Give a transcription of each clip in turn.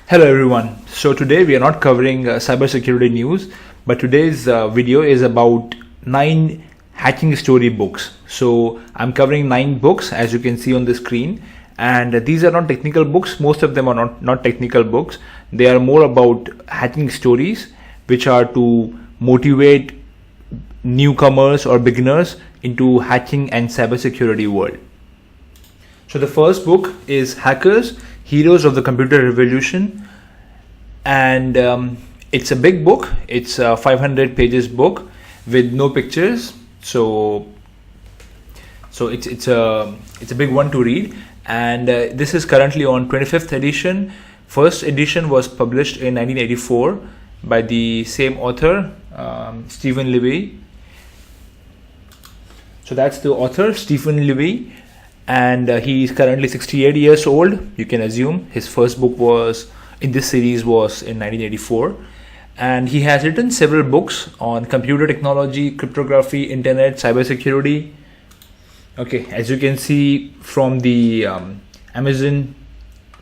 Hello everyone. So today we are not covering cybersecurity news, but today's video is about 9 hacking story books. So I'm covering 9 books as you can see on the screen, and these are not technical books. Most of them are not technical books. They are more about hacking stories which are to motivate newcomers or beginners into hacking and cybersecurity world. So the first book is Hackers, Heroes of the Computer Revolution, and it's a big book. It's a 500 pages book with no pictures. So it's a big one to read, and this is currently on 25th edition. First edition was published in 1984 by the same author, Stephen Levy. So that's the author, Stephen Levy, and he is currently 68 years old. You can assume his first book was in this series was in 1984, and he has written several books on computer technology, cryptography, internet, cybersecurity. Okay, as you can see from the Amazon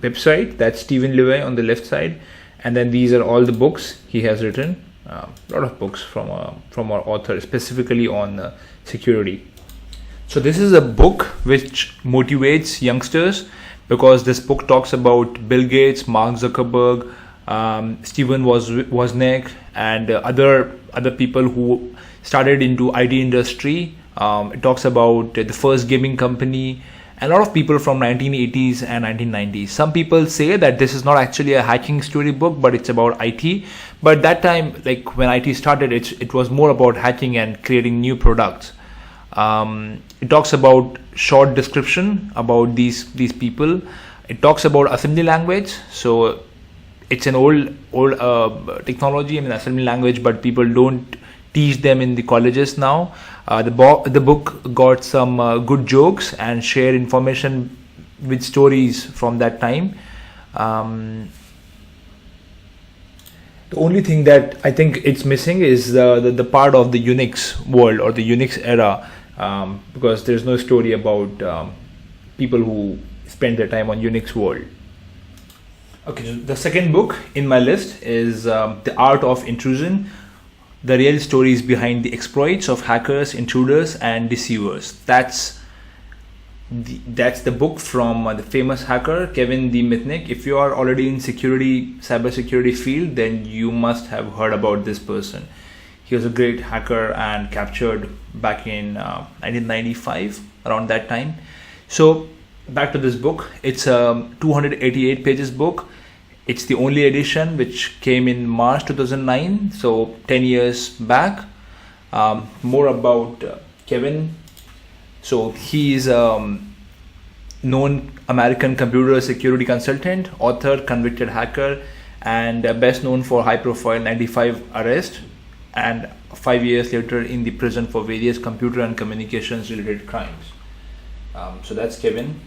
website, that's Stephen Levy on the left side, and then these are all the books he has written. A lot of books from our author specifically on security. So this is a book which motivates youngsters, because this book talks about Bill Gates, Mark Zuckerberg, Steven Wozniak, and other people who started into IT industry. It talks about the first gaming company, and a lot of people from 1980s and 1990s. Some people say that this is not actually a hacking story book, but it's about IT. But that time, like when IT started, it was more about hacking and creating new products. It talks about short description about these people. It talks about assembly language. So it's an old technology, assembly language, but people don't teach them in the colleges now. The book got some good jokes and share information with stories from that time. The only thing that I think it's missing is the part of the Unix world or the Unix era, because there's no story about people who spend their time on Unix world. Okay, so the second book in my list is The Art of Intrusion, the real stories behind the exploits of hackers, intruders, and deceivers. That's the book from the famous hacker Kevin the Mitnick. If you are already in cybersecurity field, then you must have heard about this person. He was a great hacker and captured back in 1995, around that time. So back to this book. It's a 288 pages book. It's the only edition which came in March 2009, so 10 years back. More about Kevin. So he is a known American computer security consultant, author, convicted hacker, and best known for high-profile 95 arrest and 5 years later in the prison for various computer and communications related crimes. So that's Kevin.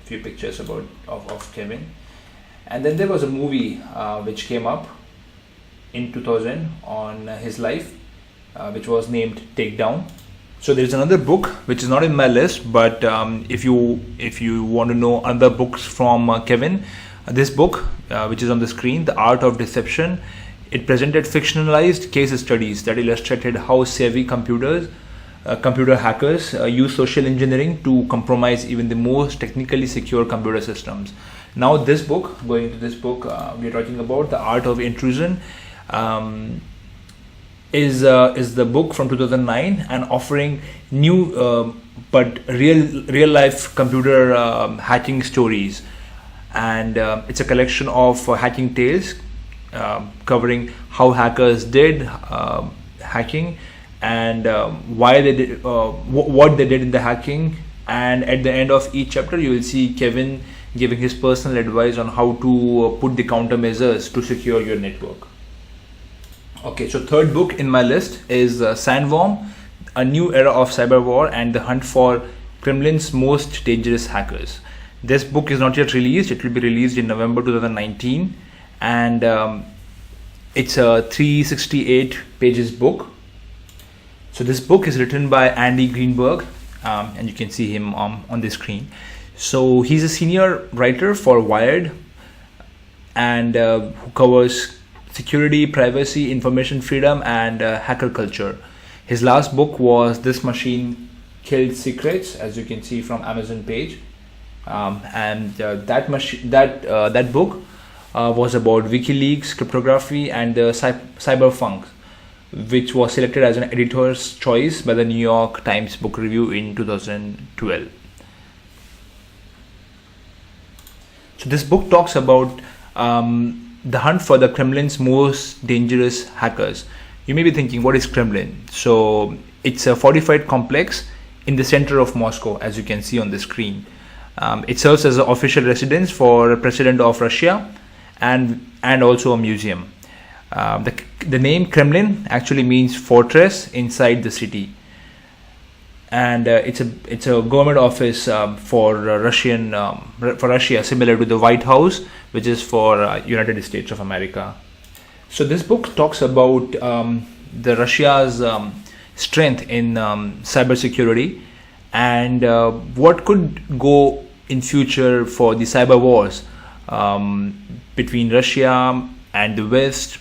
Few pictures of Kevin. And then there was a movie which came up in 2000 on his life, which was named Takedown. So there's another book which is not in my list, but if you want to know other books from Kevin, this book which is on the screen, The Art of Deception, it presented fictionalized case studies that illustrated how savvy computer hackers use social engineering to compromise even the most technically secure computer systems. Now this book, going to this book, we are talking about The Art of Intrusion, is the book from 2009 and offering new but real life computer hacking stories, and it's a collection of hacking tales covering how hackers did hacking and why they did what they did in the hacking. And at the end of each chapter you will see Kevin giving his personal advice on how to put the countermeasures to secure your network. Okay, so third book in my list is Sandworm, A New Era of Cyberwar and the Hunt for Kremlin's Most Dangerous Hackers. This book is not yet released. It will be released in November 2019, and it's a 368 pages book. So this book is written by Andy Greenberg, and you can see him on the screen. So he's a senior writer for Wired, and who covers security, privacy, information freedom, and hacker culture. His last book was This Machine Killed Secrets, as you can see from Amazon page. That book was about WikiLeaks, cryptography, and the cyberpunk, which was selected as an editor's choice by the New York Times Book Review in 2012. So this book talks about the hunt for the Kremlin's most dangerous hackers. You may be thinking, what is Kremlin? So it's a fortified complex in the center of Moscow, as you can see on the screen. It serves as an official residence for the President of Russia and also a museum. The name Kremlin actually means fortress inside the city, and it's a government office for Russia, similar to the White House, which is for United States of America. So this book talks about the Russia's strength in cybersecurity, and what could go in future for the cyber wars between Russia and the West,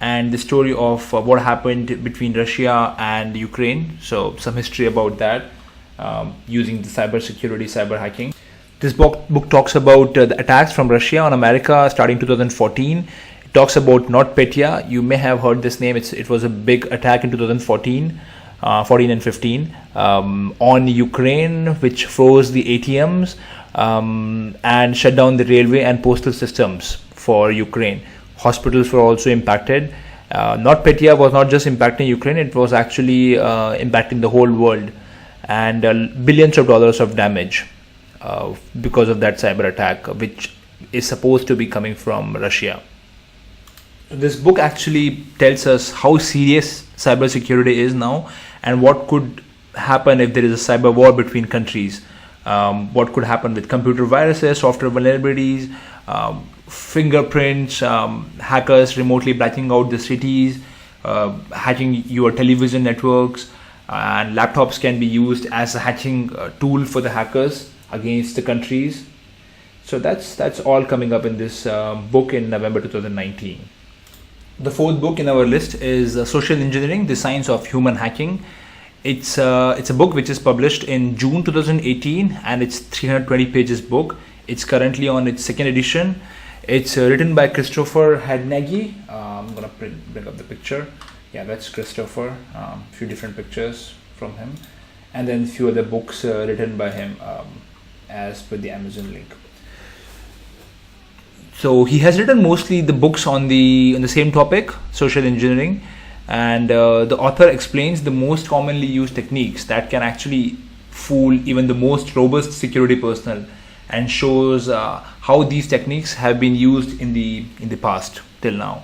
and the story of what happened between Russia and Ukraine. So some history about that using the cybersecurity, cyber hacking. This book talks about the attacks from Russia on America starting 2014. It talks about NotPetya. You may have heard this name. It was a big attack in 2014, 14 and 15 on Ukraine, which froze the ATMs and shut down the railway and postal systems for Ukraine. Hospitals were also impacted. NotPetya was not just impacting Ukraine, it was actually impacting the whole world, and billions of dollars of damage because of that cyber attack, which is supposed to be coming from Russia. This book actually tells us how serious cybersecurity is now, and what could happen if there is a cyber war between countries. What could happen with computer viruses, software vulnerabilities, fingerprints, hackers remotely blacking out the cities, hacking your television networks, and laptops can be used as a hacking tool for the hackers against the countries. So that's all coming up in this book in November 2019. The fourth book in our list is Social Engineering: The Science of Human Hacking. It's a book which is published in June 2018, and it's 320 pages book. It's currently on its second edition. It's written by Christopher Hadnagy. I'm gonna bring up the picture. Yeah, that's Christopher. Few different pictures from him, and then few other books written by him as per the Amazon link. So he has written mostly the books on the same topic, social engineering, and the author explains the most commonly used techniques that can actually fool even the most robust security personnel, and shows how these techniques have been used in the past till now.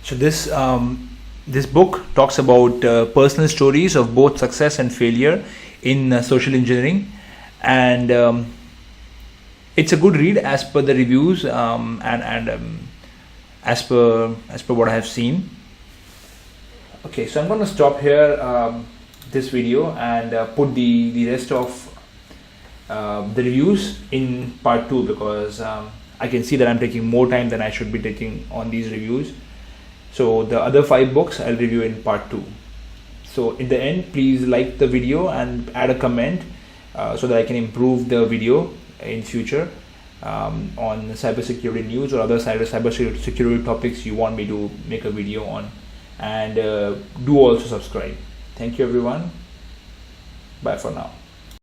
So this book talks about personal stories of both success and failure in social engineering, and it's a good read as per the reviews and as per what I have seen. Okay, so I'm going to stop here this video and put the rest of the reviews in part 2, because I can see that I'm taking more time than I should be taking on these reviews. So the other 5 books I'll review in part 2. So in the end, please like the video and add a comment so that I can improve the video in future on cybersecurity news or other cybersecurity topics you want me to make a video on, and do also subscribe. Thank you everyone. Bye for now.